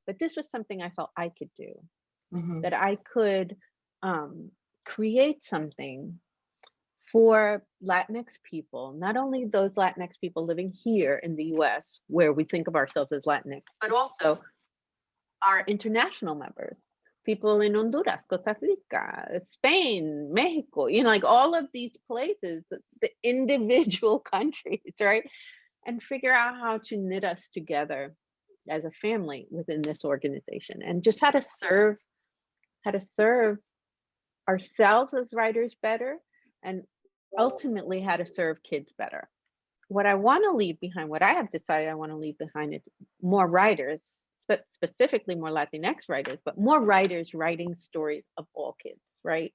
but this was something I felt I could do, Mm-hmm. that I could create something for Latinx people, not only those Latinx people living here in the US, where we think of ourselves as Latinx, but also our international members, people in Honduras, Costa Rica, Spain, Mexico, like all of these places, the individual countries, right? And figure out how to knit us together as a family within this organization, and just how to serve ourselves as writers better, and ultimately how to serve kids better. What I want to leave behind, what I have decided I want to leave behind, is more writers, but specifically more Latinx writers, but more writers writing stories of all kids, right?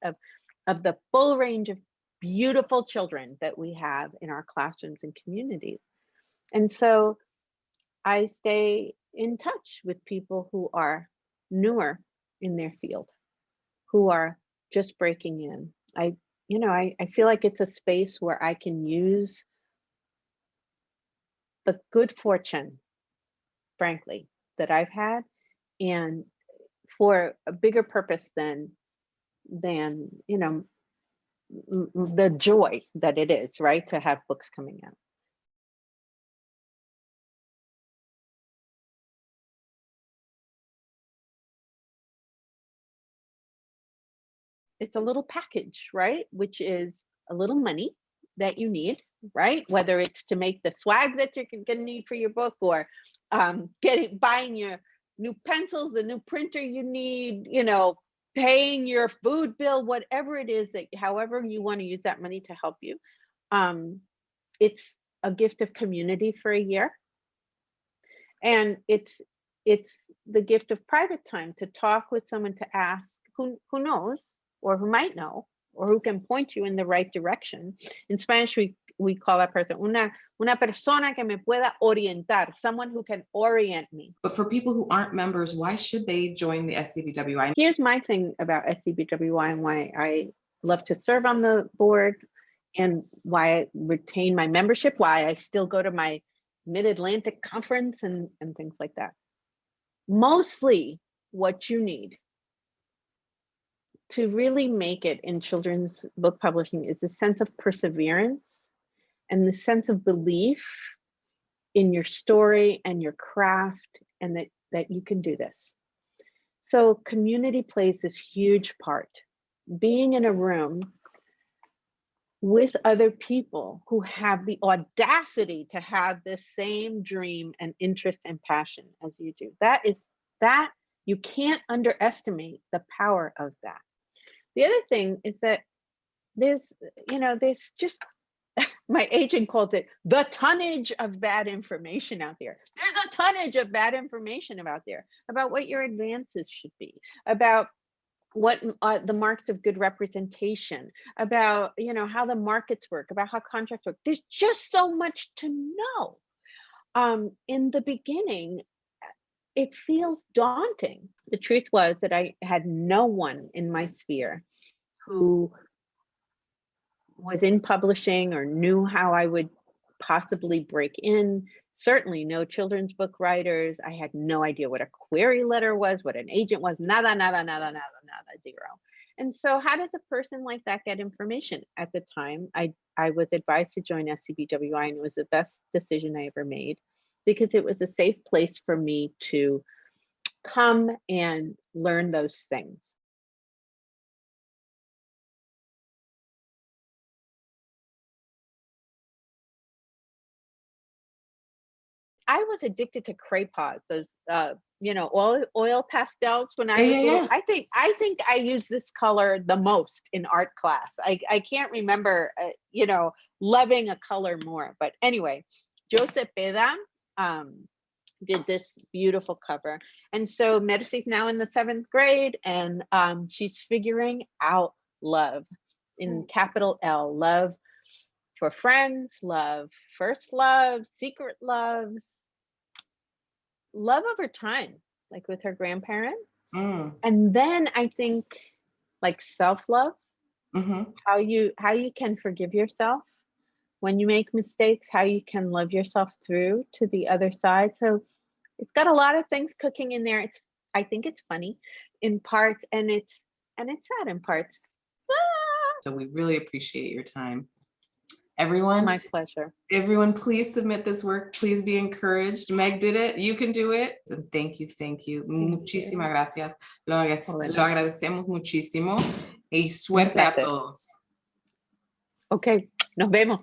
Of the full range of beautiful children that we have in our classrooms and communities. And so I stay in touch with people who are newer in their field, who are just breaking in. I feel like it's a space where I can use the good fortune, frankly, that I've had, and for a bigger purpose than the joy that it is, right, to have books coming out. It's a little package, right? Which is a little money that you need, right? Whether it's to make the swag that you're going to need for your book, or buying your new pencils, the new printer you need, paying your food bill, whatever it is, that however you want to use that money to help you. It's a gift of community for a year. And it's the gift of private time to talk with someone, to ask who knows, or who might know, or who can point you in the right direction. In Spanish, we call that person una persona que me pueda orientar, someone who can orient me. But for people who aren't members, why should they join the SCBWI? Here's my thing about SCBWI and why I love to serve on the board, and why I retain my membership, why I still go to my Mid-Atlantic conference and things like that. Mostly what you need to really make it in children's book publishing is the sense of perseverance and the sense of belief in your story and your craft, and that you can do this. So community plays this huge part. Being in a room with other people who have the audacity to have the same dream and interest and passion as you do. That you can't underestimate the power of that. The other thing is that there's just, my agent calls it the tonnage of bad information out there. There's a tonnage of bad information out there about what your advances should be, about what the marks of good representation, about how the markets work, about how contracts work. There's just so much to know. In the beginning, it feels daunting. The truth was that I had no one in my sphere who was in publishing or knew how I would possibly break in. Certainly no children's book writers. I had no idea what a query letter was, what an agent was, nada, zero. And so how does a person like that get information? At the time, I was advised to join SCBWI, and it was the best decision I ever made, because it was a safe place for me to come and learn those things. I was addicted to crayons, those oil pastels when I was little. I think I used this color the most in art class. I can't remember loving a color more. But anyway, Joseph Peda did this beautiful cover. And so Merci's now in the 7th grade, and she's figuring out love, in capital L, love for friends, love, first love, secret loves, love over time, like with her grandparents. And then I think like self-love, how you can forgive yourself when you make mistakes, how you can love yourself through to the other side. So It's got a lot of things cooking in there. I think it's funny in parts, and it's sad in parts. So we really appreciate your time. Everyone, My pleasure. everyone, please submit this work. Please be encouraged. Meg did it. You can do it. And thank you. Muchísimas gracias. Lo agradecemos muchísimo. Y suerte a placer. todos. Ok, nos vemos.